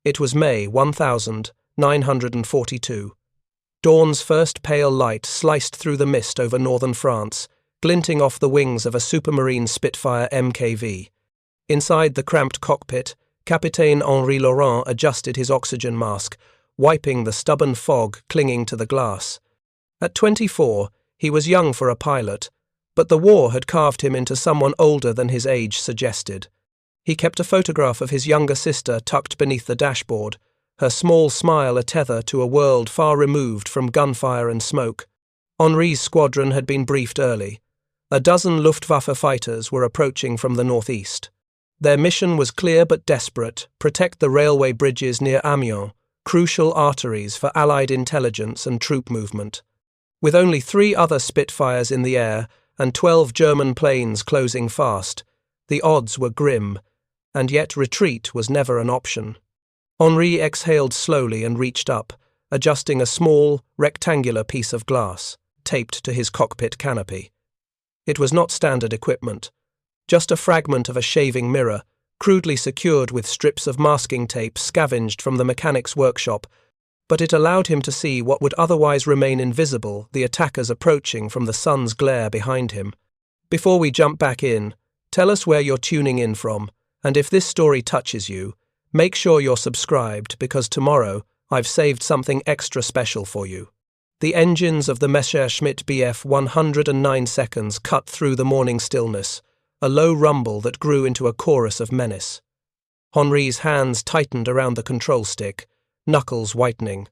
It was May 1942. Dawn's first pale light sliced through the mist over northern France, glinting off the wings of a Supermarine Spitfire MKV. Inside the cramped cockpit, Capitaine Henri Laurent adjusted his oxygen mask, wiping the stubborn fog clinging to the glass. At 24, he was young for a pilot, but the war had carved him into someone older than his age suggested. He kept a photograph of his younger sister tucked beneath the dashboard, her small smile a tether to a world far removed from gunfire and smoke. Henri's squadron had been briefed early. A dozen Luftwaffe fighters were approaching from the northeast. Their mission was clear but desperate: protect the railway bridges near Amiens, crucial arteries for Allied intelligence and troop movement. With only 3 other Spitfires in the air and 12 German planes closing fast, the odds were grim, and yet retreat was never an option. Henri exhaled slowly and reached up, adjusting a small, rectangular piece of glass, taped to his cockpit canopy. It was not standard equipment, just a fragment of a shaving mirror, crudely secured with strips of masking tape scavenged from the mechanic's workshop, but it allowed him to see what would otherwise remain invisible, the attackers approaching from the sun's glare behind him. Before we jump back in, tell us where you're tuning in from, and if this story touches you, make sure you're subscribed, because tomorrow I've saved something extra special for you. The engines of the Messerschmitt Bf 109 seconds cut through the morning stillness, a low rumble that grew into a chorus of menace. Henri's hands tightened around the control stick, knuckles whitening.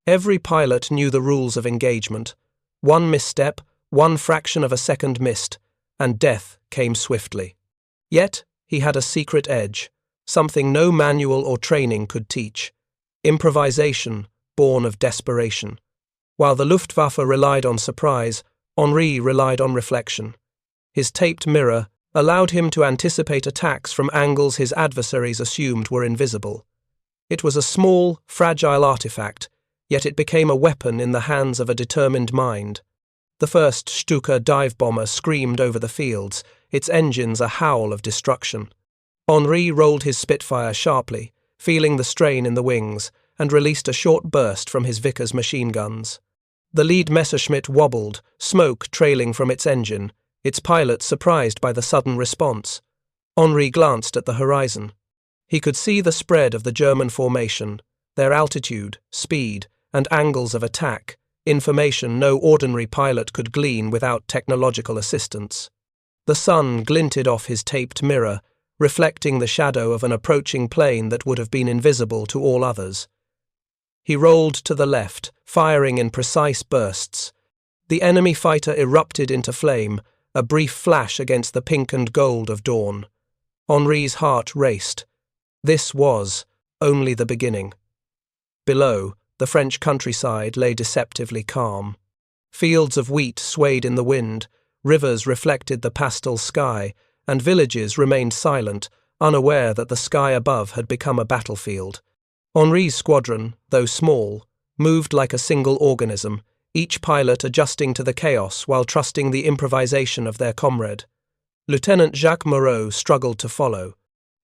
Every pilot knew the rules of engagement. One misstep, one fraction of a second missed, and death came swiftly. Yet, he had a secret edge, something no manual or training could teach: improvisation, born of desperation. While the Luftwaffe relied on surprise, Henri relied on reflection. His taped mirror allowed him to anticipate attacks from angles his adversaries assumed were invisible. It was a small, fragile artifact, yet it became a weapon in the hands of a determined mind. The first Stuka dive bomber screamed over the fields, its engines a howl of destruction. Henri rolled his Spitfire sharply, feeling the strain in the wings, and released a short burst from his Vickers machine guns. The lead Messerschmitt wobbled, smoke trailing from its engine, its pilot surprised by the sudden response. Henri glanced at the horizon. He could see the spread of the German formation, their altitude, speed, and angles of attack, information no ordinary pilot could glean without technological assistance. The sun glinted off his taped mirror, reflecting the shadow of an approaching plane that would have been invisible to all others. He rolled to the left, firing in precise bursts. The enemy fighter erupted into flame, a brief flash against the pink and gold of dawn. Henri's heart raced. This was only the beginning. Below, the French countryside lay deceptively calm. Fields of wheat swayed in the wind, rivers reflected the pastel sky, and villages remained silent, unaware that the sky above had become a battlefield. Henri's squadron, though small, moved like a single organism, each pilot adjusting to the chaos while trusting the improvisation of their comrade. Lieutenant Jacques Moreau struggled to follow.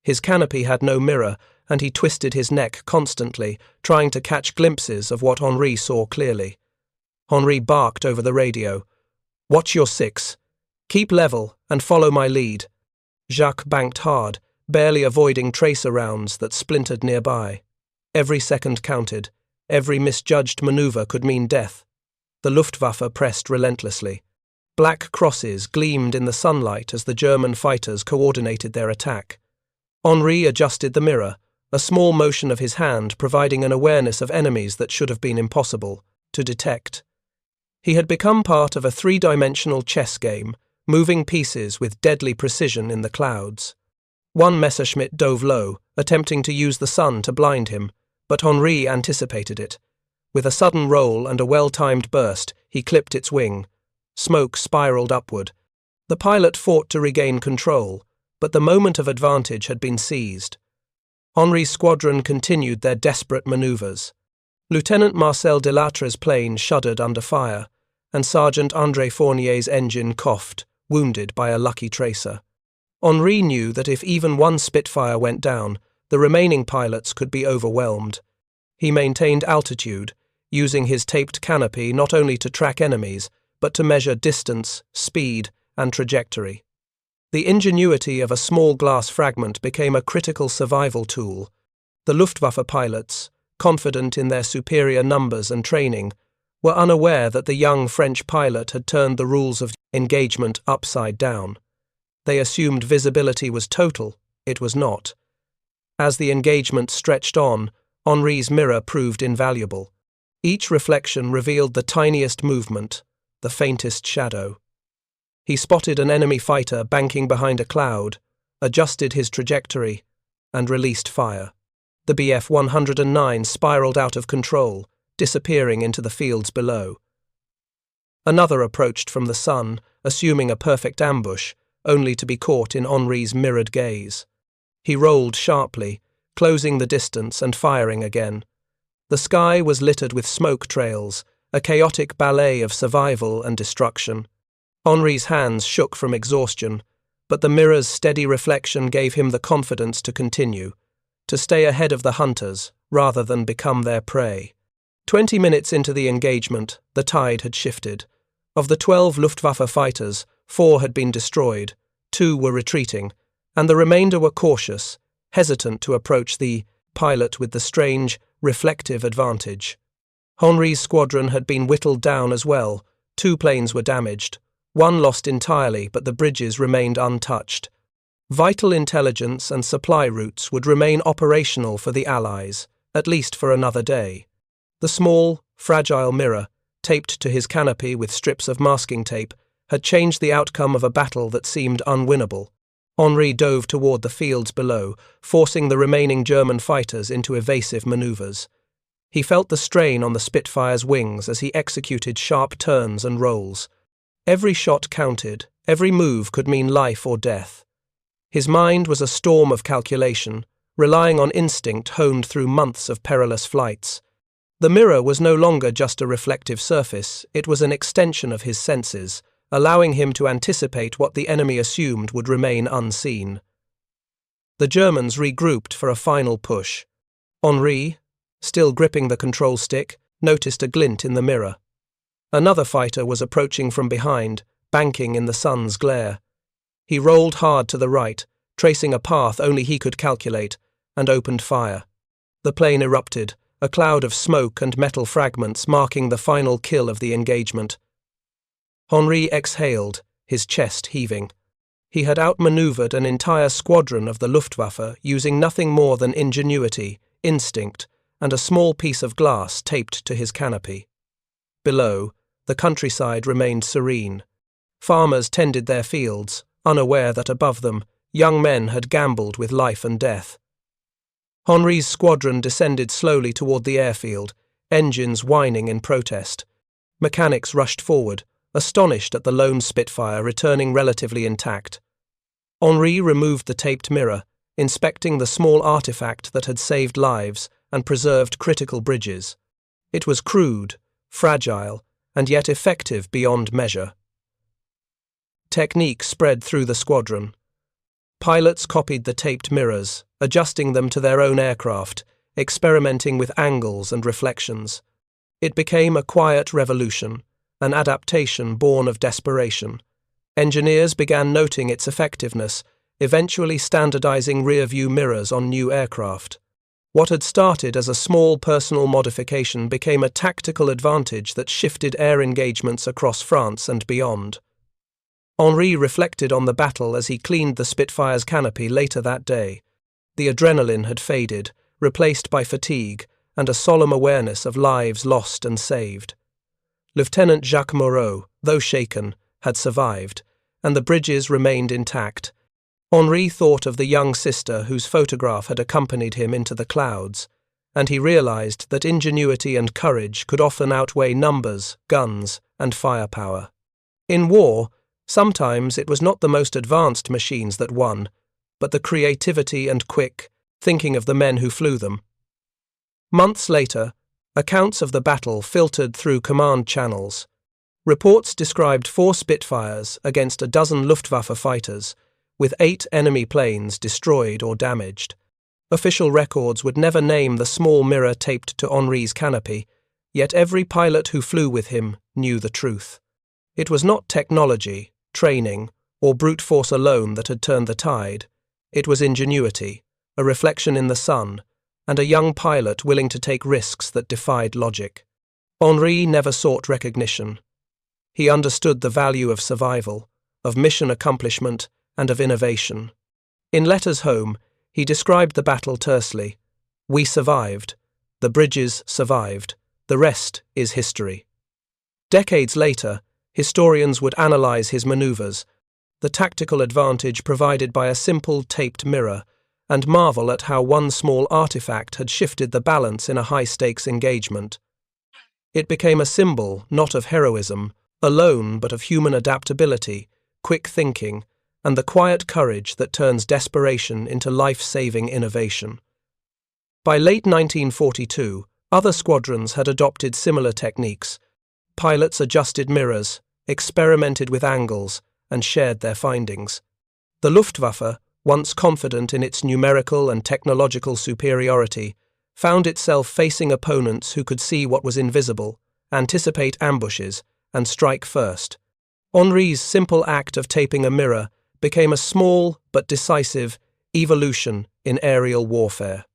His canopy had no mirror, and he twisted his neck constantly, trying to catch glimpses of what Henri saw clearly. Henri barked over the radio. "Watch your 6. Keep level and follow my lead." Jacques banked hard, barely avoiding tracer rounds that splintered nearby. Every second counted. Every misjudged maneuver could mean death. The Luftwaffe pressed relentlessly. Black crosses gleamed in the sunlight as the German fighters coordinated their attack. Henri adjusted the mirror, a small motion of his hand providing an awareness of enemies that should have been impossible to detect. He had become part of a 3-dimensional chess game, moving pieces with deadly precision in the clouds. One Messerschmitt dove low, attempting to use the sun to blind him, but Henri anticipated it. With a sudden roll and a well-timed burst, he clipped its wing. Smoke spiraled upward. The pilot fought to regain control, but the moment of advantage had been seized. Henri's squadron continued their desperate maneuvers. Lieutenant Marcel Delatre's plane shuddered under fire, and Sergeant André Fournier's engine coughed, wounded by a lucky tracer. Henri knew that if even one Spitfire went down, The remaining pilots could be overwhelmed. He maintained altitude, using his taped canopy not only to track enemies, but to measure distance, speed, and trajectory. The ingenuity of a small glass fragment became a critical survival tool. The Luftwaffe pilots, confident in their superior numbers and training, were unaware that the young French pilot had turned the rules of engagement upside down. They assumed visibility was total. It was not. As the engagement stretched on, Henri's mirror proved invaluable. Each reflection revealed the tiniest movement, the faintest shadow. He spotted an enemy fighter banking behind a cloud, adjusted his trajectory, and released fire. The Bf-109 spiraled out of control, disappearing into the fields below. Another approached from the sun, assuming a perfect ambush, only to be caught in Henri's mirrored gaze. He rolled sharply, closing the distance and firing again. The sky was littered with smoke trails, a chaotic ballet of survival and destruction. Henri's hands shook from exhaustion, but the mirror's steady reflection gave him the confidence to continue, to stay ahead of the hunters rather than become their prey. 20 minutes into the engagement, the tide had shifted. Of the 12 Luftwaffe fighters, 4 had been destroyed, 2 were retreating, and the remainder were cautious, hesitant to approach the pilot with the strange, reflective advantage. Henri's squadron had been whittled down as well. 2 planes were damaged, 1 lost entirely, but the bridges remained untouched. Vital intelligence and supply routes would remain operational for the Allies, at least for another day. The small, fragile mirror, taped to his canopy with strips of masking tape, had changed the outcome of a battle that seemed unwinnable. Henri dove toward the fields below, forcing the remaining German fighters into evasive maneuvers. He felt the strain on the Spitfire's wings as he executed sharp turns and rolls. Every shot counted, every move could mean life or death. His mind was a storm of calculation, relying on instinct honed through months of perilous flights. The mirror was no longer just a reflective surface, it was an extension of his senses, allowing him to anticipate what the enemy assumed would remain unseen. The Germans regrouped for a final push. Henri, still gripping the control stick, noticed a glint in the mirror. Another fighter was approaching from behind, banking in the sun's glare. He rolled hard to the right, tracing a path only he could calculate, and opened fire. The plane erupted, a cloud of smoke and metal fragments marking the final kill of the engagement. Henri exhaled, his chest heaving. He had outmaneuvered an entire squadron of the Luftwaffe using nothing more than ingenuity, instinct, and a small piece of glass taped to his canopy. Below, the countryside remained serene. Farmers tended their fields, unaware that above them, young men had gambled with life and death. Henri's squadron descended slowly toward the airfield, engines whining in protest. Mechanics rushed forward, astonished at the lone Spitfire returning relatively intact. Henri removed the taped mirror, inspecting the small artifact that had saved lives and preserved critical bridges. It was crude, fragile, and yet effective beyond measure. Technique spread through the squadron. Pilots copied the taped mirrors, adjusting them to their own aircraft, experimenting with angles and reflections. It became a quiet revolution, an adaptation born of desperation. Engineers began noting its effectiveness, eventually standardizing rear-view mirrors on new aircraft. What had started as a small personal modification became a tactical advantage that shifted air engagements across France and beyond. Henri reflected on the battle as he cleaned the Spitfire's canopy later that day. The adrenaline had faded, replaced by fatigue and a solemn awareness of lives lost and saved. Lieutenant Jacques Moreau, though shaken, had survived, and the bridges remained intact. Henri thought of the young sister whose photograph had accompanied him into the clouds, and he realized that ingenuity and courage could often outweigh numbers, guns, and firepower. In war, sometimes it was not the most advanced machines that won, but the creativity and quick thinking of the men who flew them. Months later, accounts of the battle filtered through command channels. Reports described 4 Spitfires against a dozen Luftwaffe fighters, with 8 enemy planes destroyed or damaged. Official records would never name the small mirror taped to Henri's canopy, yet every pilot who flew with him knew the truth. It was not technology, training, or brute force alone that had turned the tide. It was ingenuity, a reflection in the sun, and a young pilot willing to take risks that defied logic. Henri never sought recognition. He understood the value of survival, of mission accomplishment, and of innovation. In letters home, he described the battle tersely. "We survived. The bridges survived. The rest is history." Decades later, historians would analyze his maneuvers, the tactical advantage provided by a simple taped mirror, and marvel at how one small artifact had shifted the balance in a high-stakes engagement. It became a symbol not of heroism alone, but of human adaptability, quick thinking, and the quiet courage that turns desperation into life-saving innovation. By late 1942, other squadrons had adopted similar techniques. Pilots adjusted mirrors, experimented with angles, and shared their findings. The Luftwaffe, once confident in its numerical and technological superiority, found itself facing opponents who could see what was invisible, anticipate ambushes, and strike first. Henri's simple act of taping a mirror became a small but decisive evolution in aerial warfare.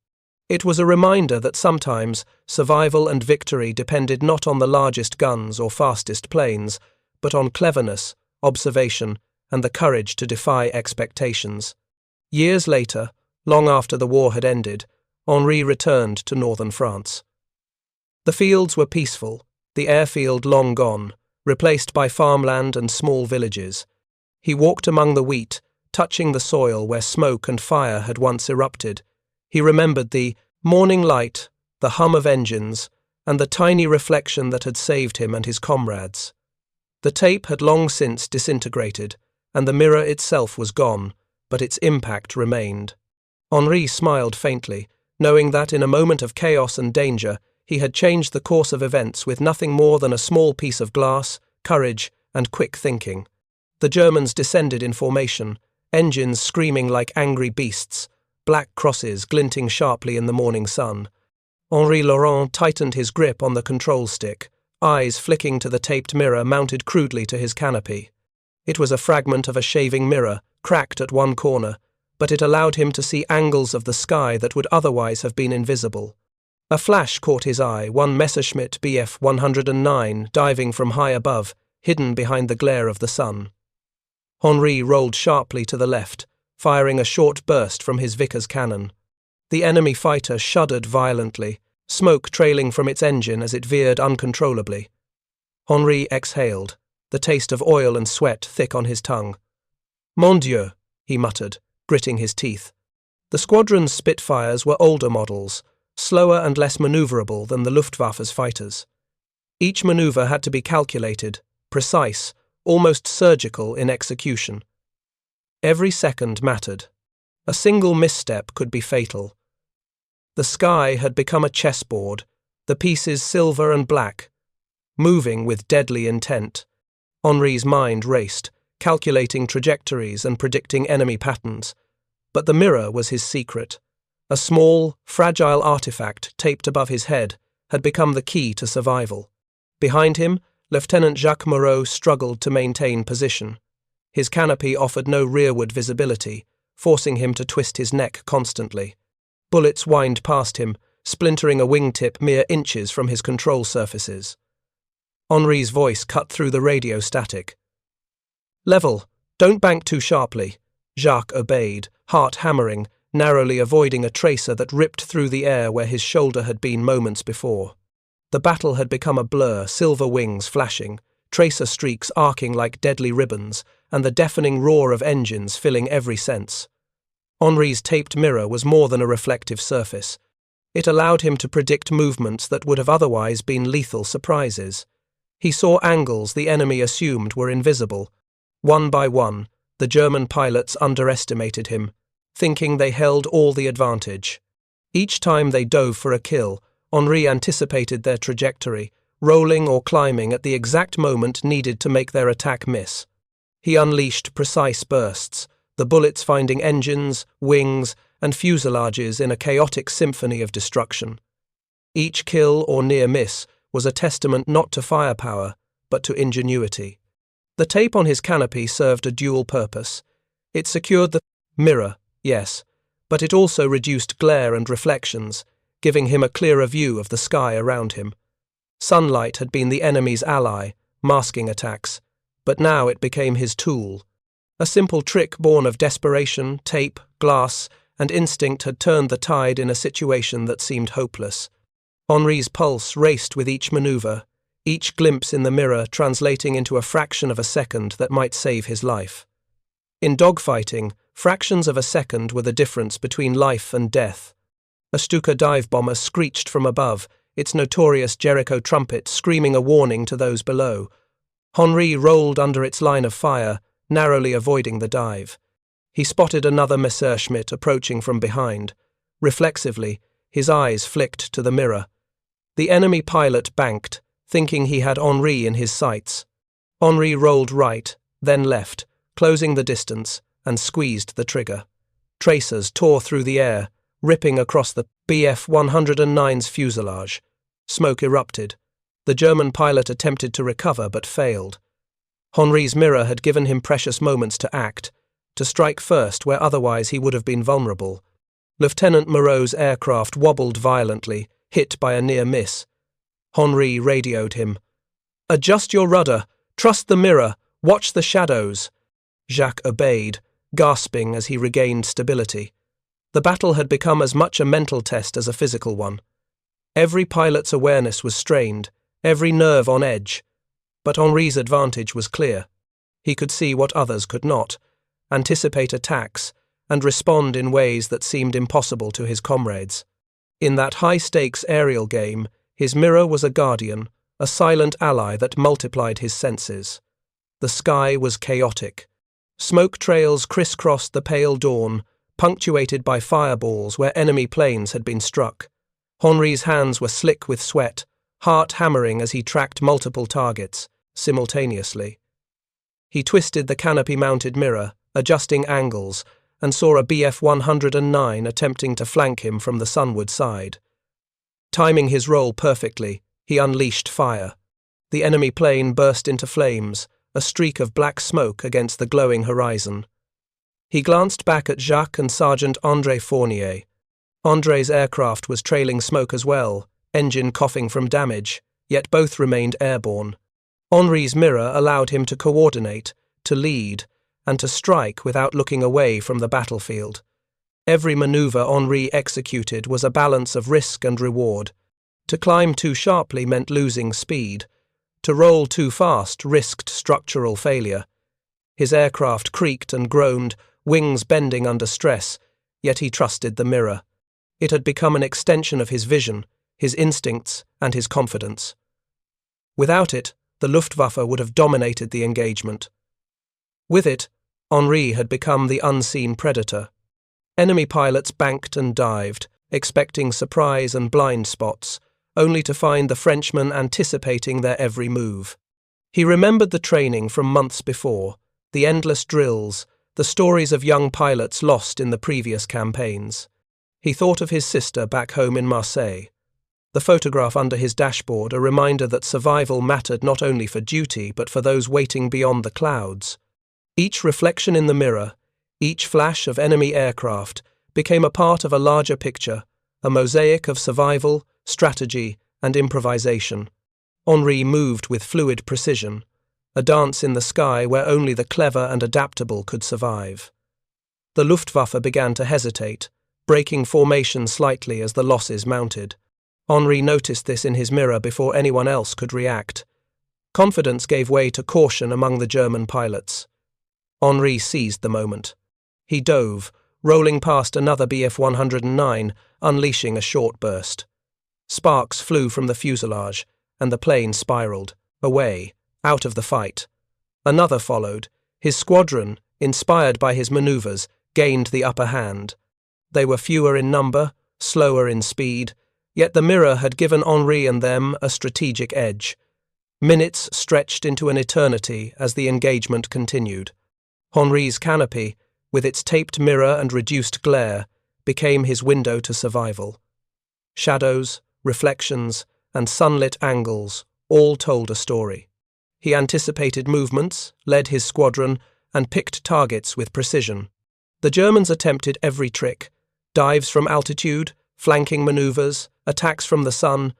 It was a reminder that sometimes survival and victory depended not on the largest guns or fastest planes, but on cleverness, observation, and the courage to defy expectations. Years later, long after the war had ended, Henri returned to northern France. The fields were peaceful, the airfield long gone, replaced by farmland and small villages. He walked among the wheat, touching the soil where smoke and fire had once erupted. He remembered the morning light, the hum of engines, and the tiny reflection that had saved him and his comrades. The tape had long since disintegrated, and the mirror itself was gone, but its impact remained. Henri smiled faintly, knowing that in a moment of chaos and danger, he had changed the course of events with nothing more than a small piece of glass, courage, and quick thinking. The Germans descended in formation, engines screaming like angry beasts, black crosses glinting sharply in the morning sun. Henri Laurent tightened his grip on the control stick, eyes flicking to the taped mirror mounted crudely to his canopy. It was a fragment of a shaving mirror, cracked at one corner, but it allowed him to see angles of the sky that would otherwise have been invisible. A flash caught his eye, one Messerschmitt Bf 109 diving from high above, hidden behind the glare of the sun. Henri rolled sharply to the left, firing a short burst from his Vickers cannon. The enemy fighter shuddered violently, smoke trailing from its engine as it veered uncontrollably. Henri exhaled, the taste of oil and sweat thick on his tongue. "Mon Dieu," he muttered, gritting his teeth. The squadron's Spitfires were older models, slower and less maneuverable than the Luftwaffe's fighters. Each maneuver had to be calculated, precise, almost surgical in execution. Every second mattered. A single misstep could be fatal. The sky had become a chessboard, the pieces silver and black, moving with deadly intent. Henri's mind raced, calculating trajectories and predicting enemy patterns. But the mirror was his secret. A small, fragile artifact taped above his head had become the key to survival. Behind him, Lieutenant Jacques Moreau struggled to maintain position. His canopy offered no rearward visibility, forcing him to twist his neck constantly. Bullets whined past him, splintering a wingtip mere inches from his control surfaces. Henri's voice cut through the radio static. "Level, don't bank too sharply." Jacques obeyed, heart hammering, narrowly avoiding a tracer that ripped through the air where his shoulder had been moments before. The battle had become a blur, silver wings flashing, tracer streaks arcing like deadly ribbons, and the deafening roar of engines filling every sense. Henri's taped mirror was more than a reflective surface. It allowed him to predict movements that would have otherwise been lethal surprises. He saw angles the enemy assumed were invisible. One by one, the German pilots underestimated him, thinking they held all the advantage. Each time they dove for a kill, Henri anticipated their trajectory, rolling or climbing at the exact moment needed to make their attack miss. He unleashed precise bursts, the bullets finding engines, wings, and fuselages in a chaotic symphony of destruction. Each kill or near miss was a testament not to firepower, but to ingenuity. The tape on his canopy served a dual purpose. It secured the mirror, yes, but it also reduced glare and reflections, giving him a clearer view of the sky around him. Sunlight had been the enemy's ally, masking attacks, but now it became his tool. A simple trick born of desperation, tape, glass, and instinct had turned the tide in a situation that seemed hopeless. Henri's pulse raced with each maneuver, each glimpse in the mirror translating into a fraction of a second that might save his life. In dogfighting, fractions of a second were the difference between life and death. A Stuka dive bomber screeched from above, its notorious Jericho trumpet screaming a warning to those below. Henri rolled under its line of fire, narrowly avoiding the dive. He spotted another Messerschmitt approaching from behind. Reflexively, his eyes flicked to the mirror. The enemy pilot banked, thinking he had Henri in his sights. Henri rolled right, then left, closing the distance, and squeezed the trigger. Tracers tore through the air, ripping across the Bf-109's fuselage. Smoke erupted. The German pilot attempted to recover but failed. Henri's mirror had given him precious moments to act, to strike first where otherwise he would have been vulnerable. Lieutenant Moreau's aircraft wobbled violently, hit by a near miss. Henri radioed him. "Adjust your rudder. Trust the mirror. Watch the shadows." Jacques obeyed, gasping as he regained stability. The battle had become as much a mental test as a physical one. Every pilot's awareness was strained, every nerve on edge. But Henri's advantage was clear. He could see what others could not, anticipate attacks, and respond in ways that seemed impossible to his comrades. In that high-stakes aerial game, his mirror was a guardian, a silent ally that multiplied his senses. The sky was chaotic. Smoke trails crisscrossed the pale dawn, punctuated by fireballs where enemy planes had been struck. Henri's hands were slick with sweat, heart hammering as he tracked multiple targets, simultaneously. He twisted the canopy-mounted mirror, adjusting angles, and saw a Bf-109 attempting to flank him from the sunward side. Timing his roll perfectly, he unleashed fire. The enemy plane burst into flames, a streak of black smoke against the glowing horizon. He glanced back at Jacques and Sergeant André Fournier. André's aircraft was trailing smoke as well, engine coughing from damage, yet both remained airborne. Henri's mirror allowed him to coordinate, to lead, and to strike without looking away from the battlefield. Every maneuver Henri executed was a balance of risk and reward. To climb too sharply meant losing speed. To roll too fast risked structural failure. His aircraft creaked and groaned, wings bending under stress, yet he trusted the mirror. It had become an extension of his vision, his instincts, and his confidence. Without it, the Luftwaffe would have dominated the engagement. With it, Henri had become the unseen predator. Enemy pilots banked and dived, expecting surprise and blind spots, only to find the Frenchman anticipating their every move. He remembered the training from months before, the endless drills, the stories of young pilots lost in the previous campaigns. He thought of his sister back home in Marseille. The photograph under his dashboard, a reminder that survival mattered not only for duty but for those waiting beyond the clouds. Each reflection in the mirror, each flash of enemy aircraft, became a part of a larger picture, a mosaic of survival, strategy, and improvisation. Henri moved with fluid precision, a dance in the sky where only the clever and adaptable could survive. The Luftwaffe began to hesitate, breaking formation slightly as the losses mounted. Henri noticed this in his mirror before anyone else could react. Confidence gave way to caution among the German pilots. Henri seized the moment. He dove, rolling past another Bf-109, unleashing a short burst. Sparks flew from the fuselage, and the plane spiraled, away, out of the fight. Another followed. His squadron, inspired by his maneuvers, gained the upper hand. They were fewer in number, slower in speed, yet the mirror had given Henri and them a strategic edge. Minutes stretched into an eternity as the engagement continued. Henri's canopy, with its taped mirror and reduced glare, became his window to survival. Shadows, reflections, and sunlit angles all told a story. He anticipated movements, led his squadron, and picked targets with precision. The Germans attempted every trick: dives from altitude, flanking maneuvers, attacks from the sun,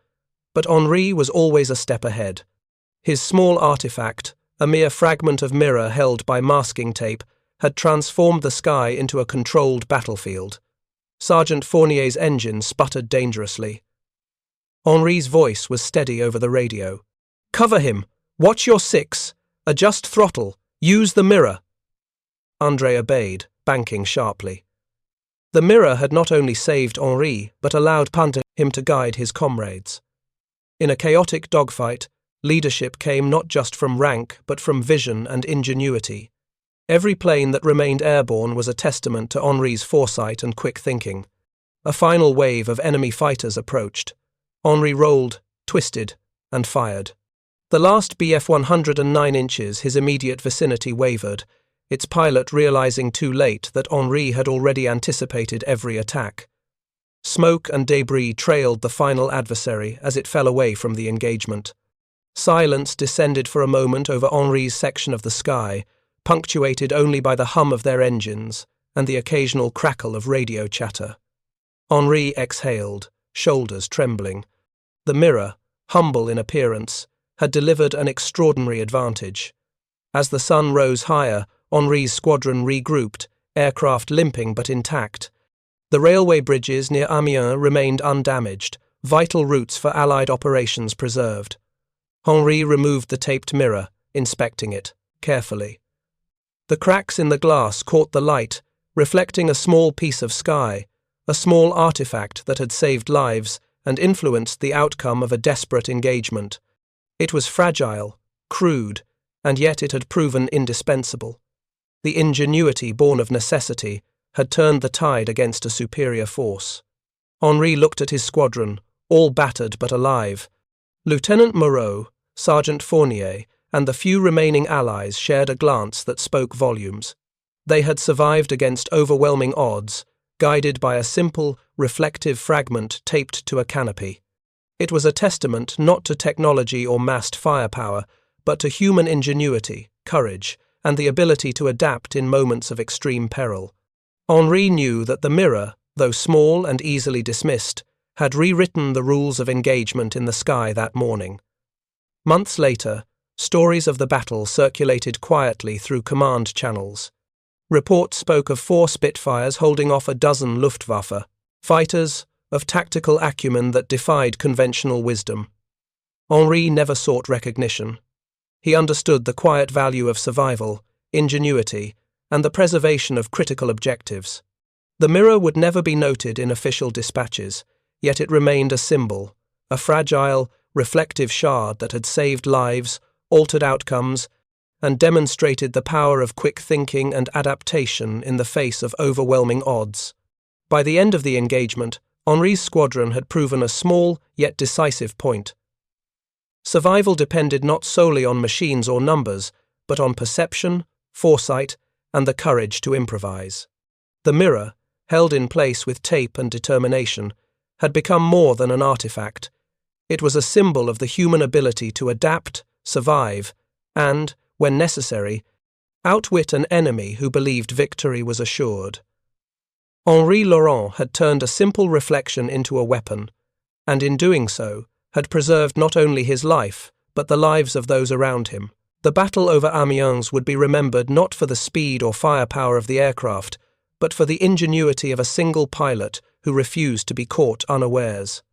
but Henri was always a step ahead. His small artifact, a mere fragment of mirror held by masking tape, had transformed the sky into a controlled battlefield. Sergeant Fournier's engine sputtered dangerously. Henri's voice was steady over the radio. "Cover him! Watch your six! Adjust throttle! Use the mirror!" André obeyed, banking sharply. The mirror had not only saved Henri, but allowed him to guide his comrades. In a chaotic dogfight, leadership came not just from rank, but from vision and ingenuity. Every plane that remained airborne was a testament to Henri's foresight and quick thinking. A final wave of enemy fighters approached. Henri rolled, twisted, and fired. The last Bf 109 inches his immediate vicinity wavered, its pilot realizing too late that Henri had already anticipated every attack. Smoke and debris trailed the final adversary as it fell away from the engagement. Silence descended for a moment over Henri's section of the sky, punctuated only by the hum of their engines and the occasional crackle of radio chatter. Henri exhaled, shoulders trembling. The mirror, humble in appearance, had delivered an extraordinary advantage. As the sun rose higher, Henri's squadron regrouped, aircraft limping but intact. The railway bridges near Amiens remained undamaged, vital routes for Allied operations preserved. Henri removed the taped mirror, inspecting it carefully. The cracks in the glass caught the light, reflecting a small piece of sky, a small artifact that had saved lives and influenced the outcome of a desperate engagement. It was fragile, crude, and yet it had proven indispensable. The ingenuity born of necessity had turned the tide against a superior force. Henri looked at his squadron, all battered but alive. Lieutenant Moreau, Sergeant Fournier, and the few remaining allies shared a glance that spoke volumes. They had survived against overwhelming odds, guided by a simple, reflective fragment taped to a canopy. It was a testament not to technology or massed firepower, but to human ingenuity, courage, and the ability to adapt in moments of extreme peril. Henri knew that the mirror, though small and easily dismissed, had rewritten the rules of engagement in the sky that morning. Months later, stories of the battle circulated quietly through command channels. Reports spoke of 4 Spitfires holding off a dozen Luftwaffe, fighters of tactical acumen that defied conventional wisdom. Henri never sought recognition. He understood the quiet value of survival, ingenuity, and the preservation of critical objectives. The mirror would never be noted in official dispatches, yet it remained a symbol, a fragile, reflective shard that had saved lives, altered outcomes, and demonstrated the power of quick thinking and adaptation in the face of overwhelming odds. By the end of the engagement, Henri's squadron had proven a small yet decisive point. Survival depended not solely on machines or numbers, but on perception, foresight, and the courage to improvise. The mirror, held in place with tape and determination, had become more than an artifact. It was a symbol of the human ability to adapt, survive, and, when necessary, outwit an enemy who believed victory was assured. Henri Laurent had turned a simple reflection into a weapon, and in doing so, had preserved not only his life, but the lives of those around him. The battle over Amiens would be remembered not for the speed or firepower of the aircraft, but for the ingenuity of a single pilot who refused to be caught unawares.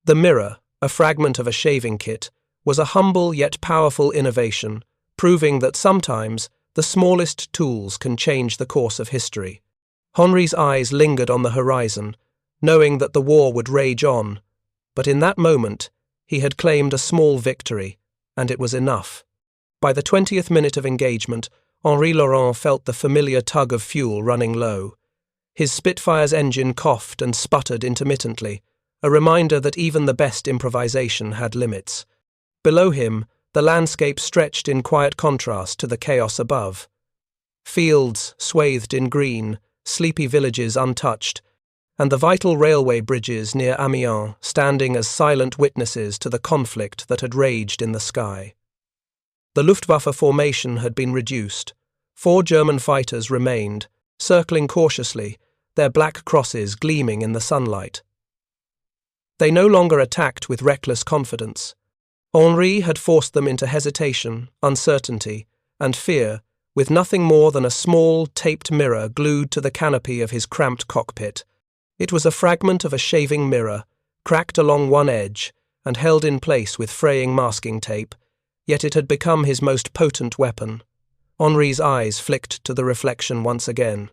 The mirror, a fragment of a shaving kit, was a humble yet powerful innovation, proving that sometimes the smallest tools can change the course of history. Henri's eyes lingered on the horizon, knowing that the war would rage on, but in that moment he had claimed a small victory, and it was enough. By the 20th minute of engagement, Henri Laurent felt the familiar tug of fuel running low. His Spitfire's engine coughed and sputtered intermittently, a reminder that even the best improvisation had limits. Below him, the landscape stretched in quiet contrast to the chaos above. Fields swathed in green, sleepy villages untouched, and the vital railway bridges near Amiens standing as silent witnesses to the conflict that had raged in the sky. The Luftwaffe formation had been reduced. 4 German fighters remained, circling cautiously, their black crosses gleaming in the sunlight. They no longer attacked with reckless confidence. Henri had forced them into hesitation, uncertainty, and fear, with nothing more than a small, taped mirror glued to the canopy of his cramped cockpit. It was a fragment of a shaving mirror, cracked along one edge, and held in place with fraying masking tape, yet it had become his most potent weapon. Henri's eyes flicked to the reflection once again.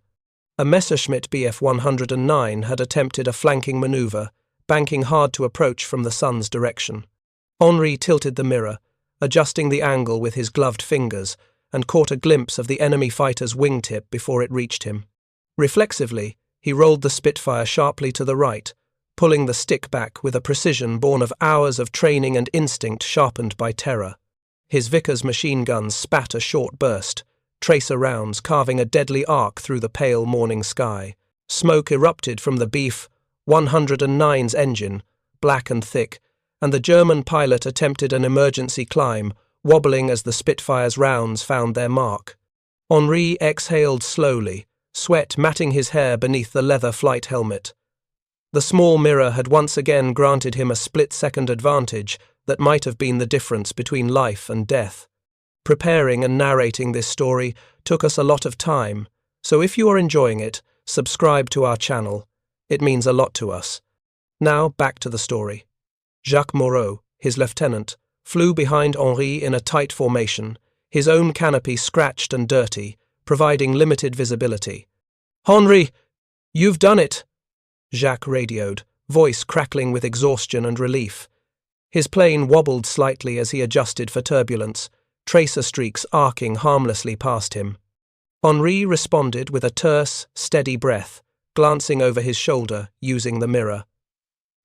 A Messerschmitt Bf 109 had attempted a flanking maneuver, banking hard to approach from the sun's direction. Henri tilted the mirror, adjusting the angle with his gloved fingers, and caught a glimpse of the enemy fighter's wingtip before it reached him. Reflexively, he rolled the Spitfire sharply to the right, pulling the stick back with a precision born of hours of training and instinct sharpened by terror. His Vickers machine guns spat a short burst, tracer rounds carving a deadly arc through the pale morning sky. Smoke erupted from the Bf 109's engine, black and thick, and the German pilot attempted an emergency climb, wobbling as the Spitfire's rounds found their mark. Henri exhaled slowly, sweat matting his hair beneath the leather flight helmet. The small mirror had once again granted him a split-second advantage that might have been the difference between life and death. Preparing and narrating this story took us a lot of time, so if you are enjoying it, subscribe to our channel. It means a lot to us. Now back to the story. Jacques Moreau, his lieutenant, flew behind Henri in a tight formation, his own canopy scratched and dirty, providing limited visibility. "Henri, you've done it!" Jacques radioed, voice crackling with exhaustion and relief. His plane wobbled slightly as he adjusted for turbulence, tracer streaks arcing harmlessly past him. Henri responded with a terse, steady breath, glancing over his shoulder, using the mirror.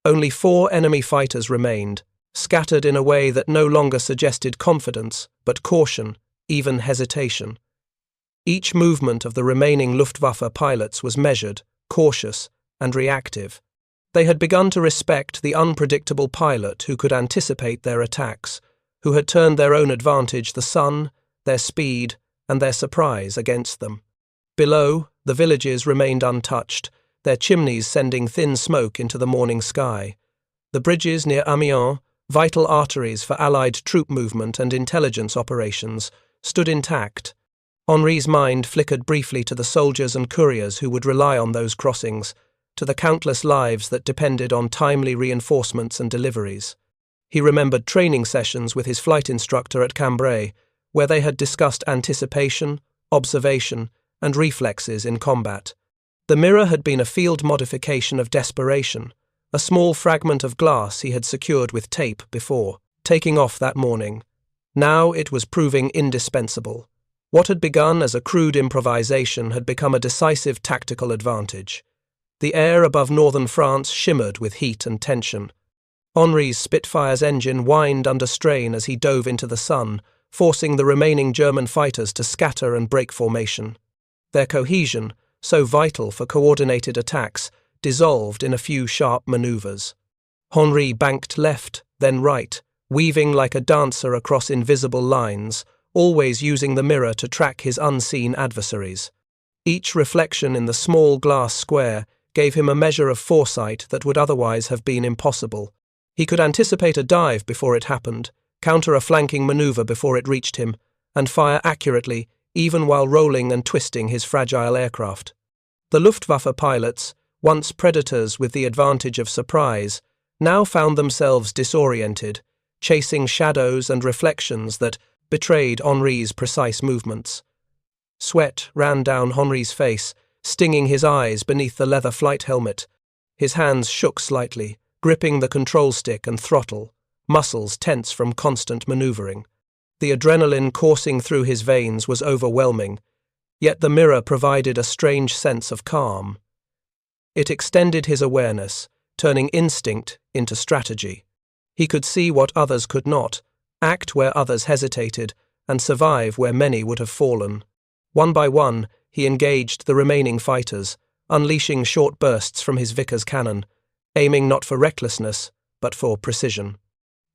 Only 4 enemy fighters remained, scattered in a way that no longer suggested confidence, but caution, even hesitation. Each movement of the remaining Luftwaffe pilots was measured, cautious, and reactive. They had begun to respect the unpredictable pilot who could anticipate their attacks, who had turned their own advantage, the sun, their speed, and their surprise against them. Below, the villages remained untouched, their chimneys sending thin smoke into the morning sky. The bridges near Amiens, vital arteries for Allied troop movement and intelligence operations, stood intact. Henri's mind flickered briefly to the soldiers and couriers who would rely on those crossings, to the countless lives that depended on timely reinforcements and deliveries. He remembered training sessions with his flight instructor at Cambrai, where they had discussed anticipation, observation, and reflexes in combat. The mirror had been a field modification of desperation, a small fragment of glass he had secured with tape before, taking off that morning. Now it was proving indispensable. What had begun as a crude improvisation had become a decisive tactical advantage. The air above northern France shimmered with heat and tension. Henri's Spitfire's engine whined under strain as he dove into the sun, forcing the remaining German fighters to scatter and break formation. Their cohesion, so vital for coordinated attacks, dissolved in a few sharp maneuvers. Henri banked left, then right, weaving like a dancer across invisible lines, always using the mirror to track his unseen adversaries. Each reflection in the small glass square gave him a measure of foresight that would otherwise have been impossible. He could anticipate a dive before it happened, counter a flanking maneuver before it reached him, and fire accurately, even while rolling and twisting his fragile aircraft. The Luftwaffe pilots, once predators with the advantage of surprise, now found themselves disoriented, chasing shadows and reflections that betrayed Henri's precise movements. Sweat ran down Henri's face, stinging his eyes beneath the leather flight helmet. His hands shook slightly, gripping the control stick and throttle, muscles tense from constant maneuvering. The adrenaline coursing through his veins was overwhelming, yet the mirror provided a strange sense of calm. It extended his awareness, turning instinct into strategy. He could see what others could not, act where others hesitated, and survive where many would have fallen. One by one, he engaged the remaining fighters, unleashing short bursts from his Vickers cannon, aiming not for recklessness, but for precision.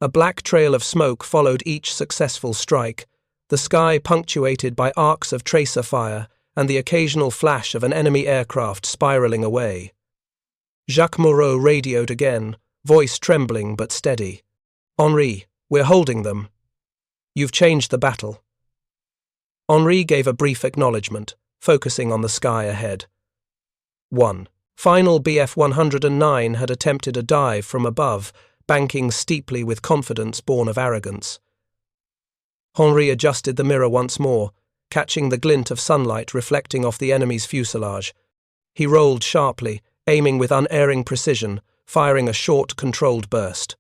A black trail of smoke followed each successful strike, the sky punctuated by arcs of tracer fire and the occasional flash of an enemy aircraft spiraling away. Jacques Moreau radioed again, voice trembling but steady. "Henri, we're holding them. You've changed the battle." Henri gave a brief acknowledgement, focusing on the sky ahead. 1. Final Bf 109 had attempted a dive from above, banking steeply with confidence born of arrogance. Henri adjusted the mirror once more, catching the glint of sunlight reflecting off the enemy's fuselage. He rolled sharply, aiming with unerring precision, firing a short, controlled burst.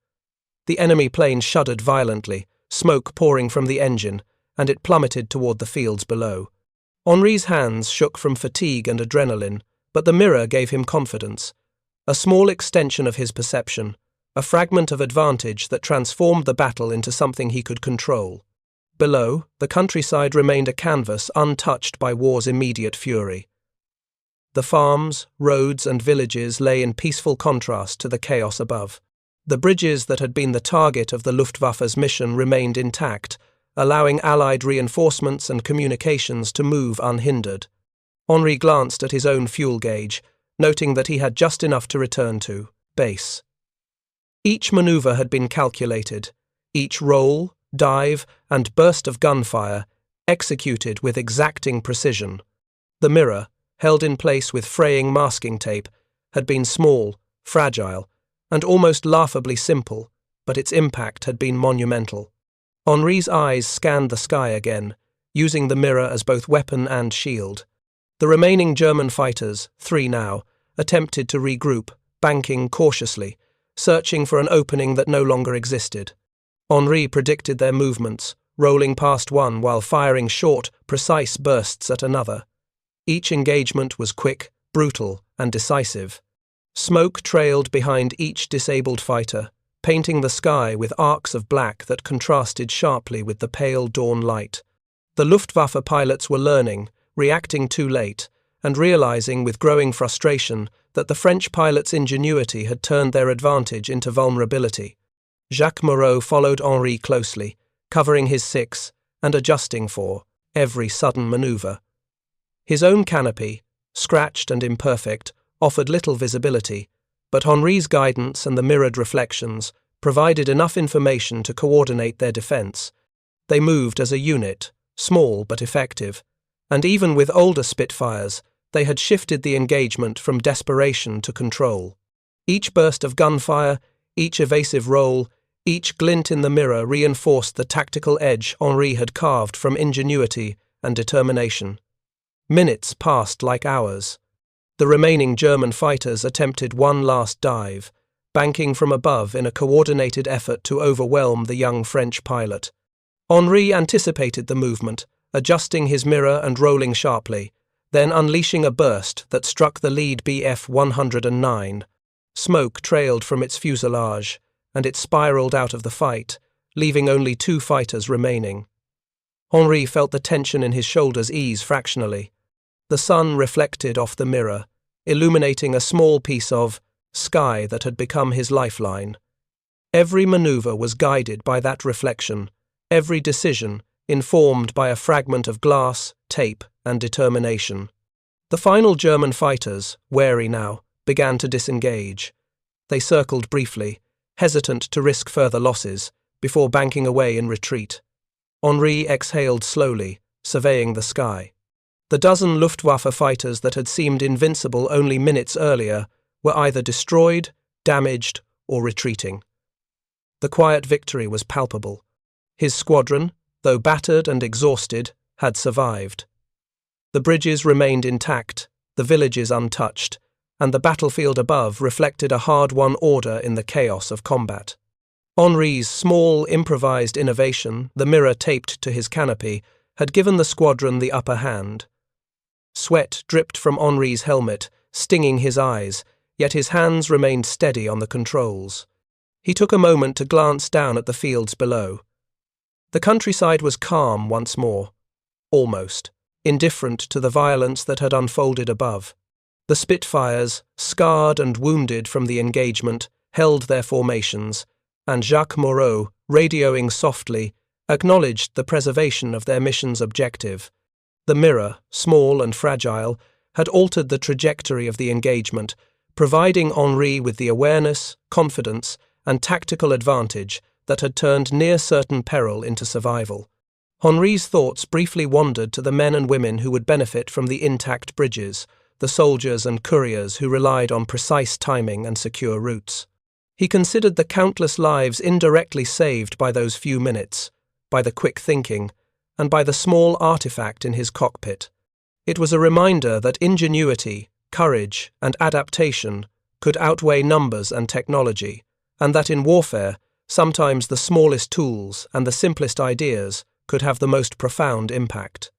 The enemy plane shuddered violently, smoke pouring from the engine, and it plummeted toward the fields below. Henri's hands shook from fatigue and adrenaline, but the mirror gave him confidence. A small extension of his perception, a fragment of advantage that transformed the battle into something he could control. Below, the countryside remained a canvas untouched by war's immediate fury. The farms, roads, and villages lay in peaceful contrast to the chaos above. The bridges that had been the target of the Luftwaffe's mission remained intact, allowing Allied reinforcements and communications to move unhindered. Henri glanced at his own fuel gauge, noting that he had just enough to return to base. Each maneuver had been calculated, each roll, dive, and burst of gunfire executed with exacting precision. The mirror, held in place with fraying masking tape, had been small, fragile, and almost laughably simple, but its impact had been monumental. Henri's eyes scanned the sky again, using the mirror as both weapon and shield. The remaining German fighters, 3 now, attempted to regroup, banking cautiously, searching for an opening that no longer existed. Henri predicted their movements, rolling past one while firing short, precise bursts at another. Each engagement was quick, brutal, and decisive. Smoke trailed behind each disabled fighter, painting the sky with arcs of black that contrasted sharply with the pale dawn light. The Luftwaffe pilots were learning, reacting too late, and realizing with growing frustration that the French pilots' ingenuity had turned their advantage into vulnerability. Jacques Moreau followed Henri closely, covering his 6 and adjusting for every sudden maneuver. His own canopy, scratched and imperfect, offered little visibility, but Henri's guidance and the mirrored reflections provided enough information to coordinate their defense. They moved as a unit, small but effective, and even with older Spitfires, they had shifted the engagement from desperation to control. Each burst of gunfire, each evasive roll, each glint in the mirror reinforced the tactical edge Henri had carved from ingenuity and determination. Minutes passed like hours. The remaining German fighters attempted one last dive, banking from above in a coordinated effort to overwhelm the young French pilot. Henri anticipated the movement, adjusting his mirror and rolling sharply, then unleashing a burst that struck the lead Bf 109. Smoke trailed from its fuselage, and it spiraled out of the fight, leaving only 2 fighters remaining. Henri felt the tension in his shoulders ease fractionally. The sun reflected off the mirror, illuminating a small piece of sky that had become his lifeline. Every maneuver was guided by that reflection, every decision informed by a fragment of glass, tape, and determination. The final German fighters, wary now, began to disengage. They circled briefly, hesitant to risk further losses, before banking away in retreat. Henri exhaled slowly, surveying the sky. The dozen Luftwaffe fighters that had seemed invincible only minutes earlier were either destroyed, damaged, or retreating. The quiet victory was palpable. His squadron, though battered and exhausted, had survived. The bridges remained intact, the villages untouched, and the battlefield above reflected a hard-won order in the chaos of combat. Henri's small, improvised innovation, the mirror taped to his canopy, had given the squadron the upper hand. Sweat dripped from Henri's helmet, stinging his eyes, yet his hands remained steady on the controls. He took a moment to glance down at the fields below. The countryside was calm once more, almost, indifferent to the violence that had unfolded above. The Spitfires, scarred and wounded from the engagement, held their formations, and Jacques Moreau, radioing softly, acknowledged the preservation of their mission's objective. The mirror, small and fragile, had altered the trajectory of the engagement, providing Henri with the awareness, confidence, and tactical advantage that had turned near-certain peril into survival. Henri's thoughts briefly wandered to the men and women who would benefit from the intact bridges, the soldiers and couriers who relied on precise timing and secure routes. He considered the countless lives indirectly saved by those few minutes, by the quick thinking, and by the small artifact in his cockpit. It was a reminder that ingenuity, courage, and adaptation could outweigh numbers and technology, and that in warfare, sometimes the smallest tools and the simplest ideas could have the most profound impact.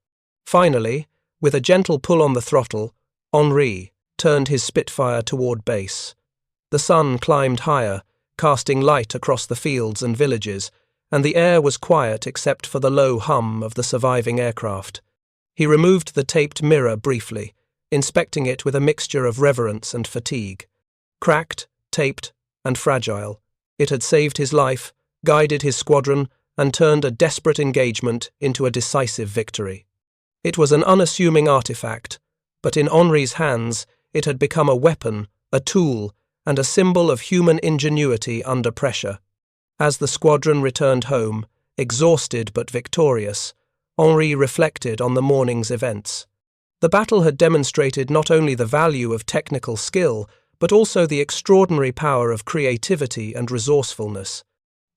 Finally, with a gentle pull on the throttle, Henri turned his Spitfire toward base. The sun climbed higher, casting light across the fields and villages, and the air was quiet except for the low hum of the surviving aircraft. He removed the taped mirror briefly, inspecting it with a mixture of reverence and fatigue. Cracked, taped, and fragile, it had saved his life, guided his squadron, and turned a desperate engagement into a decisive victory. It was an unassuming artifact, but in Henri's hands it had become a weapon, a tool, and a symbol of human ingenuity under pressure. As the squadron returned home, exhausted but victorious, Henri reflected on the morning's events. The battle had demonstrated not only the value of technical skill, but also the extraordinary power of creativity and resourcefulness.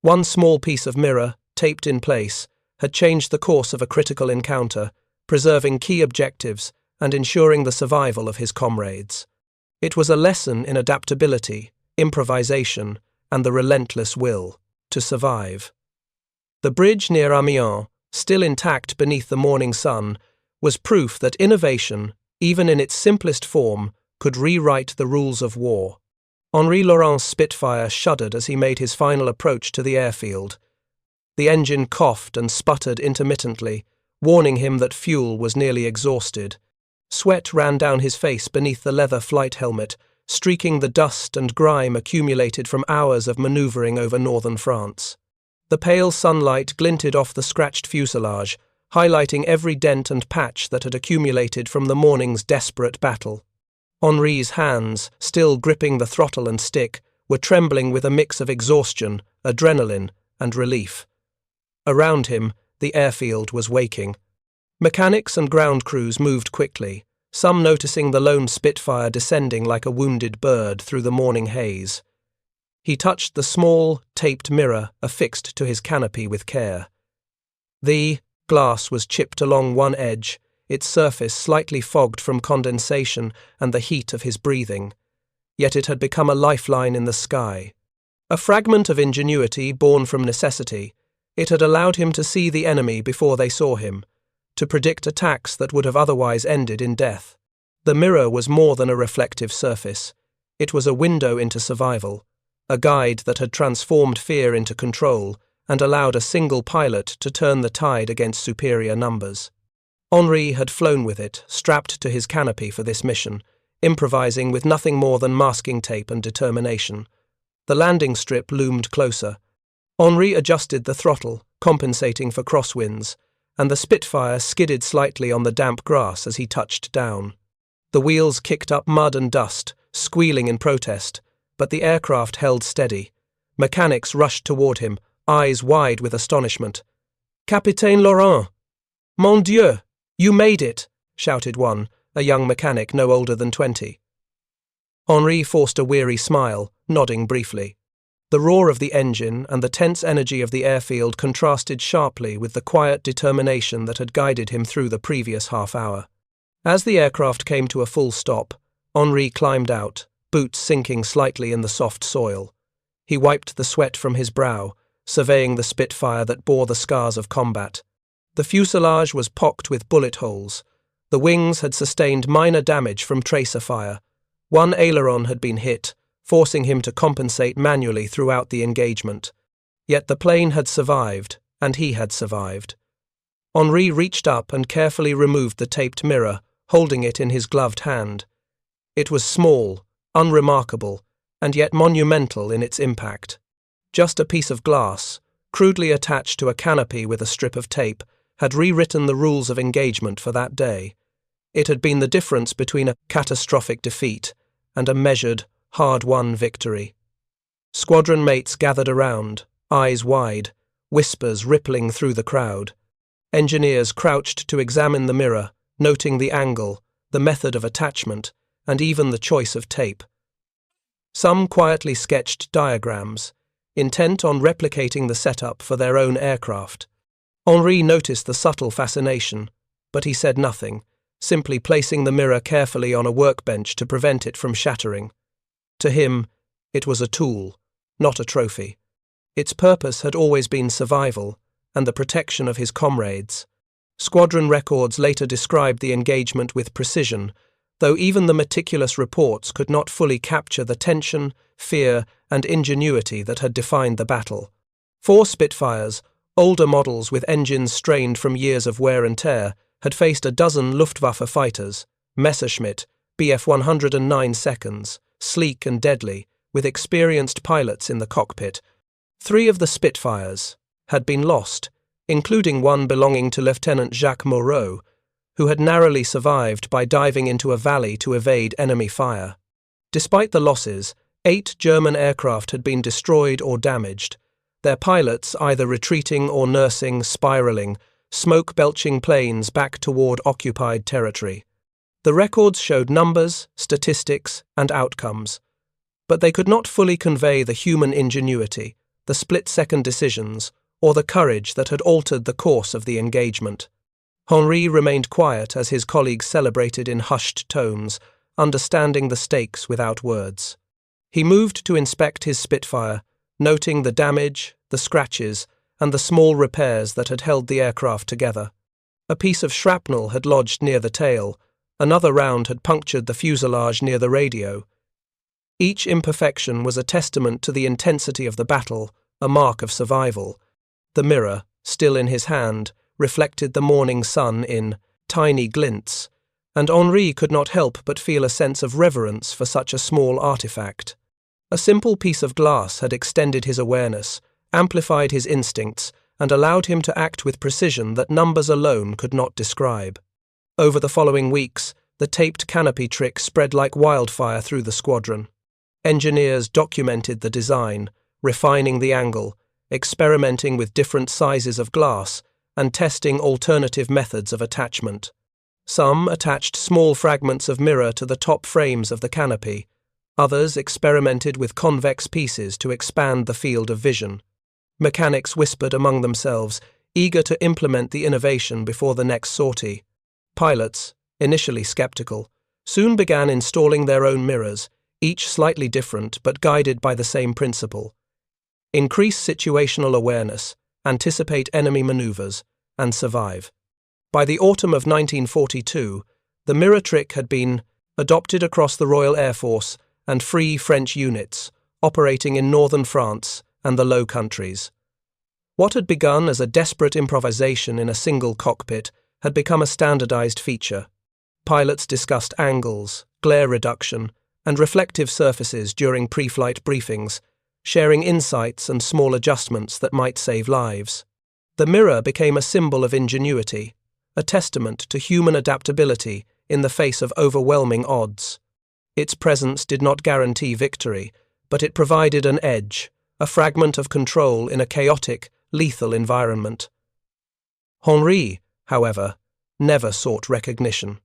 One small piece of mirror, taped in place, had changed the course of a critical encounter, preserving key objectives and ensuring the survival of his comrades. It was a lesson in adaptability, improvisation, and the relentless will to survive. The bridge near Amiens, still intact beneath the morning sun, was proof that innovation, even in its simplest form, could rewrite the rules of war. Henri Laurent's Spitfire shuddered as he made his final approach to the airfield. The engine coughed and sputtered intermittently, warning him that fuel was nearly exhausted. Sweat ran down his face beneath the leather flight helmet, streaking the dust and grime accumulated from hours of manoeuvring over northern France. The pale sunlight glinted off the scratched fuselage, highlighting every dent and patch that had accumulated from the morning's desperate battle. Henri's hands, still gripping the throttle and stick, were trembling with a mix of exhaustion, adrenaline, and relief. Around him, the airfield was waking. Mechanics and ground crews moved quickly, some noticing the lone Spitfire descending like a wounded bird through the morning haze. He touched the small, taped mirror affixed to his canopy with care. The glass was chipped along one edge, its surface slightly fogged from condensation and the heat of his breathing. Yet it had become a lifeline in the sky. A fragment of ingenuity born from necessity, it had allowed him to see the enemy before they saw him, to predict attacks that would have otherwise ended in death. The mirror was more than a reflective surface. It was a window into survival, a guide that had transformed fear into control and allowed a single pilot to turn the tide against superior numbers. Henri had flown with it, strapped to his canopy for this mission, improvising with nothing more than masking tape and determination. The landing strip loomed closer. Henri adjusted the throttle, compensating for crosswinds, and the Spitfire skidded slightly on the damp grass as he touched down. The wheels kicked up mud and dust, squealing in protest, but the aircraft held steady. Mechanics rushed toward him, eyes wide with astonishment. "Capitaine Laurent! Mon Dieu! You made it!" shouted one, a young mechanic no older than 20. Henri forced a weary smile, nodding briefly. The roar of the engine and the tense energy of the airfield contrasted sharply with the quiet determination that had guided him through the previous half hour. As the aircraft came to a full stop, Henri climbed out, boots sinking slightly in the soft soil. He wiped the sweat from his brow, surveying the Spitfire that bore the scars of combat. The fuselage was pocked with bullet holes. The wings had sustained minor damage from tracer fire. One aileron had been hit, forcing him to compensate manually throughout the engagement. Yet the plane had survived, and he had survived. Henri reached up and carefully removed the taped mirror, holding it in his gloved hand. It was small, unremarkable, and yet monumental in its impact. Just a piece of glass, crudely attached to a canopy with a strip of tape, had rewritten the rules of engagement for that day. It had been the difference between a catastrophic defeat and a measured, hard-won victory. Squadron mates gathered around, eyes wide, whispers rippling through the crowd. Engineers crouched to examine the mirror, noting the angle, the method of attachment, and even the choice of tape. Some quietly sketched diagrams, intent on replicating the setup for their own aircraft. Henri noticed the subtle fascination, but he said nothing, simply placing the mirror carefully on a workbench to prevent it from shattering. To him, it was a tool, not a trophy. Its purpose had always been survival and the protection of his comrades. Squadron records later described the engagement with precision, though even the meticulous reports could not fully capture the tension, fear, and ingenuity that had defined the battle. 4 Spitfires, older models with engines strained from years of wear and tear, had faced a dozen Luftwaffe fighters, Messerschmitt, Bf 109 seconds, sleek and deadly, with experienced pilots in the cockpit. 3 of the Spitfires had been lost, including one belonging to Lieutenant Jacques Moreau, who had narrowly survived by diving into a valley to evade enemy fire. Despite the losses, 8 German aircraft had been destroyed or damaged, their pilots either retreating or nursing, spiraling, smoke-belching planes back toward occupied territory. The records showed numbers, statistics, and outcomes, but they could not fully convey the human ingenuity, the split-second decisions, or the courage that had altered the course of the engagement. Henri remained quiet as his colleagues celebrated in hushed tones, understanding the stakes without words. He moved to inspect his Spitfire, noting the damage, the scratches, and the small repairs that had held the aircraft together. A piece of shrapnel had lodged near the tail, another round had punctured the fuselage near the radio. Each imperfection was a testament to the intensity of the battle, a mark of survival. The mirror, still in his hand, reflected the morning sun in tiny glints, and Henri could not help but feel a sense of reverence for such a small artifact. A simple piece of glass had extended his awareness, amplified his instincts, and allowed him to act with precision that numbers alone could not describe. Over the following weeks, the taped canopy trick spread like wildfire through the squadron. Engineers documented the design, refining the angle, experimenting with different sizes of glass, and testing alternative methods of attachment. Some attached small fragments of mirror to the top frames of the canopy. Others experimented with convex pieces to expand the field of vision. Mechanics whispered among themselves, eager to implement the innovation before the next sortie. Pilots, initially skeptical, soon began installing their own mirrors, each slightly different but guided by the same principle. Increase situational awareness, anticipate enemy maneuvers, and survive. By the autumn of 1942, the mirror trick had been adopted across the Royal Air Force and Free French units, operating in northern France and the Low Countries. What had begun as a desperate improvisation in a single cockpit had become a standardized feature. Pilots discussed angles, glare reduction, and reflective surfaces during pre-flight briefings, sharing insights and small adjustments that might save lives. The mirror became a symbol of ingenuity, a testament to human adaptability in the face of overwhelming odds. Its presence did not guarantee victory, but it provided an edge, a fragment of control in a chaotic, lethal environment. Henri, however, never sought recognition.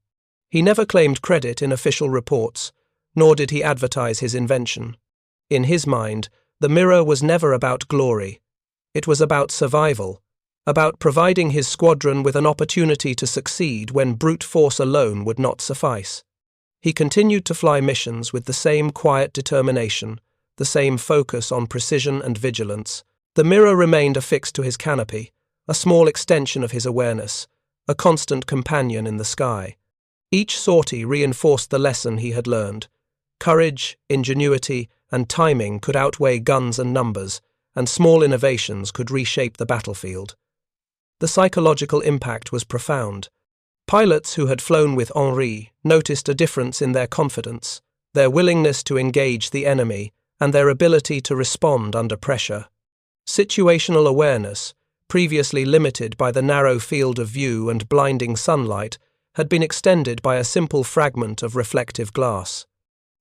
He never claimed credit in official reports, nor did he advertise his invention. In his mind, the mirror was never about glory. It was about survival, about providing his squadron with an opportunity to succeed when brute force alone would not suffice. He continued to fly missions with the same quiet determination, the same focus on precision and vigilance. The mirror remained affixed to his canopy, a small extension of his awareness, a constant companion in the sky. Each sortie reinforced the lesson he had learned. Courage, ingenuity, and timing could outweigh guns and numbers, and small innovations could reshape the battlefield. The psychological impact was profound. Pilots who had flown with Henri noticed a difference in their confidence, their willingness to engage the enemy, and their ability to respond under pressure. Situational awareness, previously limited by the narrow field of view and blinding sunlight, had been extended by a simple fragment of reflective glass.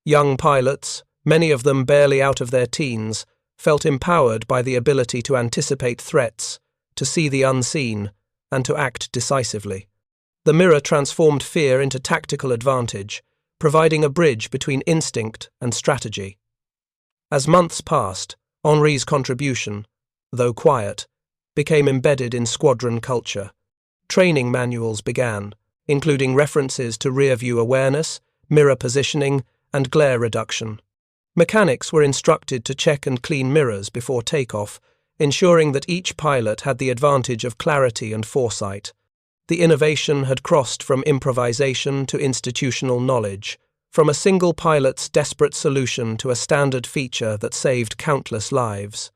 Young pilots, many of them barely out of their teens, felt empowered by the ability to anticipate threats, to see the unseen, and to act decisively. The mirror transformed fear into tactical advantage, providing a bridge between instinct and strategy. As months passed, Henri's contribution, though quiet, became embedded in squadron culture. Training manuals began, including references to rear-view awareness, mirror positioning, and glare reduction. Mechanics were instructed to check and clean mirrors before takeoff, ensuring that each pilot had the advantage of clarity and foresight. The innovation had crossed from improvisation to institutional knowledge, from a single pilot's desperate solution to a standard feature that saved countless lives.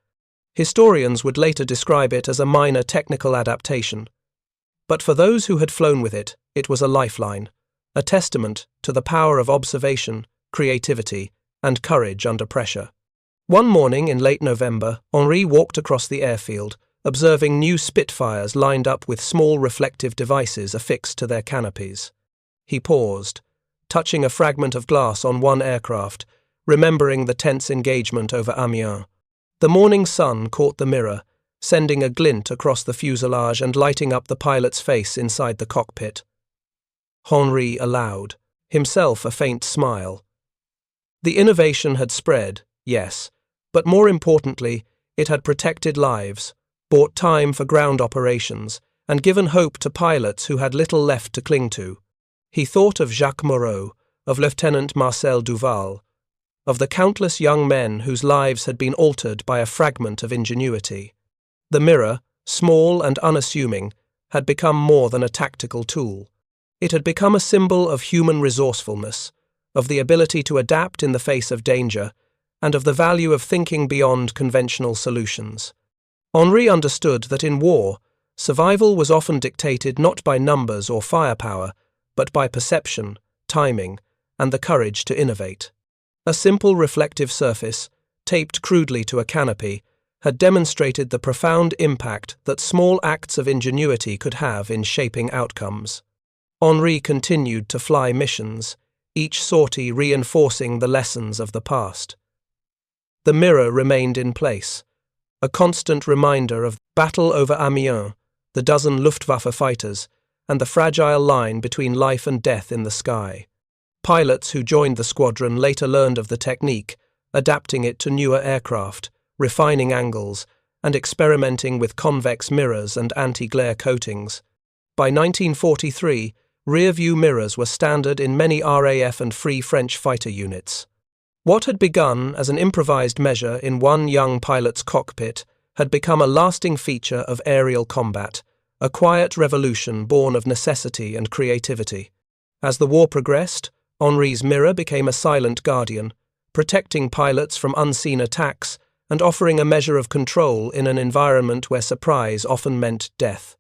Historians would later describe it as a minor technical adaptation. But for those who had flown with it, it was a lifeline, a testament to the power of observation, creativity, and courage under pressure. One morning in late November, Henri walked across the airfield, observing new Spitfires lined up with small reflective devices affixed to their canopies. He paused, touching a fragment of glass on one aircraft, remembering the tense engagement over Amiens. The morning sun caught the mirror, sending a glint across the fuselage and lighting up the pilot's face inside the cockpit. Henri allowed, himself a faint smile. The innovation had spread, yes, but more importantly, it had protected lives, bought time for ground operations, and given hope to pilots who had little left to cling to. He thought of Jacques Moreau, of Lieutenant Marcel Duval, of the countless young men whose lives had been altered by a fragment of ingenuity. The mirror, small and unassuming, had become more than a tactical tool. It had become a symbol of human resourcefulness, of the ability to adapt in the face of danger, and of the value of thinking beyond conventional solutions. Henri understood that in war, survival was often dictated not by numbers or firepower, but by perception, timing, and the courage to innovate. A simple reflective surface, taped crudely to a canopy, had demonstrated the profound impact that small acts of ingenuity could have in shaping outcomes. Henri continued to fly missions, each sortie reinforcing the lessons of the past. The mirror remained in place, a constant reminder of battle over Amiens, the dozen Luftwaffe fighters, and the fragile line between life and death in the sky. Pilots who joined the squadron later learned of the technique, adapting it to newer aircraft, refining angles, and experimenting with convex mirrors and anti-glare coatings. By 1943, rear-view mirrors were standard in many RAF and Free French fighter units. What had begun as an improvised measure in one young pilot's cockpit had become a lasting feature of aerial combat, a quiet revolution born of necessity and creativity. As the war progressed, Henri's mirror became a silent guardian, protecting pilots from unseen attacks and offering a measure of control in an environment where surprise often meant death.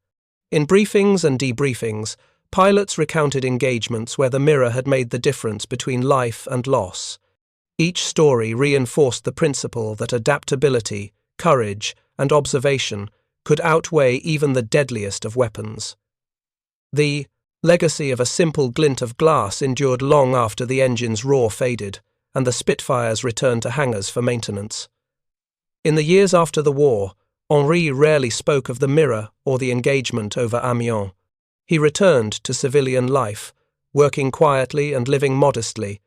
In briefings and debriefings, pilots recounted engagements where the mirror had made the difference between life and loss. Each story reinforced the principle that adaptability, courage, and observation could outweigh even the deadliest of weapons. The legacy of a simple glint of glass endured long after the engine's roar faded, and the Spitfires returned to hangars for maintenance. In the years after the war, Henri rarely spoke of the mirror or the engagement over Amiens. He returned to civilian life, working quietly and living modestly,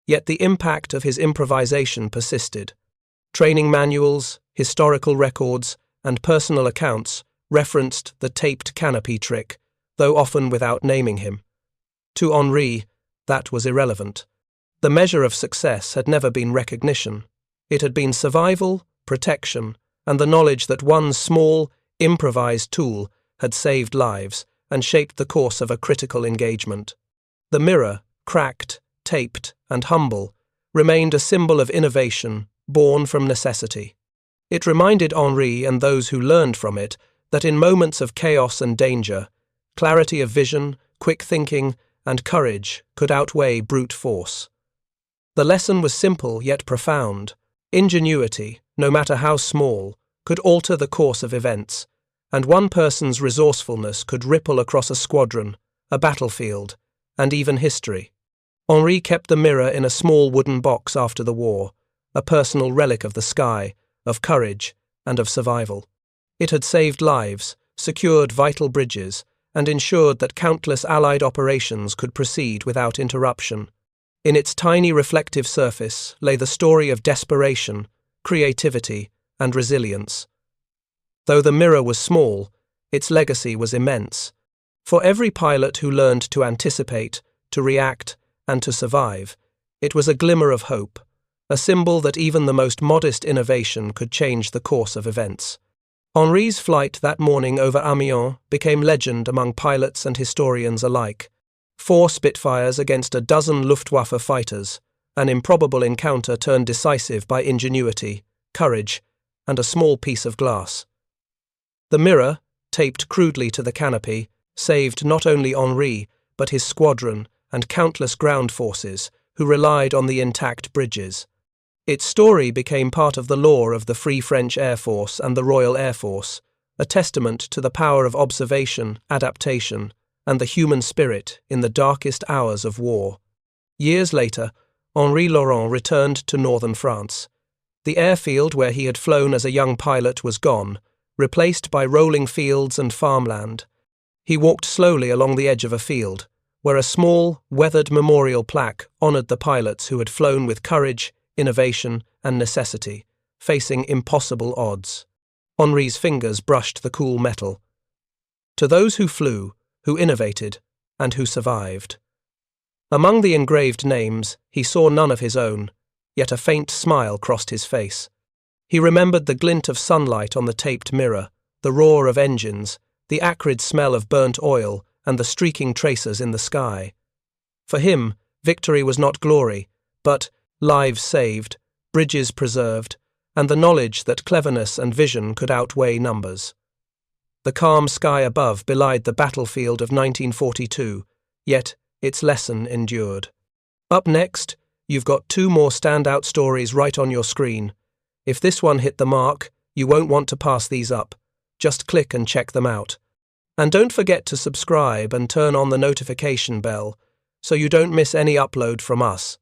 yet the impact of his improvisation persisted. Training manuals, historical records, and personal accounts referenced the taped canopy trick, though often without naming him. To Henri, that was irrelevant. The measure of success had never been recognition. It had been survival, protection, and the knowledge that one small, improvised tool had saved lives and shaped the course of a critical engagement. The mirror, cracked, taped, and humble, remained a symbol of innovation born from necessity. It reminded Henri and those who learned from it that in moments of chaos and danger, clarity of vision, quick thinking, and courage could outweigh brute force. The lesson was simple yet profound. Ingenuity, no matter how small, could alter the course of events, and one person's resourcefulness could ripple across a squadron, a battlefield, and even history. Henri kept the mirror in a small wooden box after the war, a personal relic of the sky, of courage, and of survival. It had saved lives, secured vital bridges, and ensured that countless Allied operations could proceed without interruption. In its tiny reflective surface lay the story of desperation, creativity, and resilience. Though the mirror was small, its legacy was immense. For every pilot who learned to anticipate, to react, and to survive, it was a glimmer of hope, a symbol that even the most modest innovation could change the course of events. Henri's flight that morning over Amiens became legend among pilots and historians alike. 4 Spitfires against a dozen Luftwaffe fighters, an improbable encounter turned decisive by ingenuity, courage, and a small piece of glass. The mirror, taped crudely to the canopy, saved not only Henri, but his squadron and countless ground forces who relied on the intact bridges. Its story became part of the lore of the Free French Air Force and the Royal Air Force, a testament to the power of observation, adaptation, and the human spirit in the darkest hours of war. Years later, Henri Laurent returned to northern France. The airfield where he had flown as a young pilot was gone, replaced by rolling fields and farmland. He walked slowly along the edge of a field, where a small, weathered memorial plaque honored the pilots who had flown with courage, innovation, and necessity, facing impossible odds. Henri's fingers brushed the cool metal. To those who flew, who innovated, and who survived. Among the engraved names, he saw none of his own, yet a faint smile crossed his face. He remembered the glint of sunlight on the taped mirror, the roar of engines, the acrid smell of burnt oil, and the streaking tracers in the sky. For him, victory was not glory, but lives saved, bridges preserved, and the knowledge that cleverness and vision could outweigh numbers. The calm sky above belied the battlefield of 1942, yet its lesson endured. Up next, you've got 2 more standout stories right on your screen. If this one hit the mark, you won't want to pass these up. Just click and check them out. And don't forget to subscribe and turn on the notification bell so you don't miss any upload from us.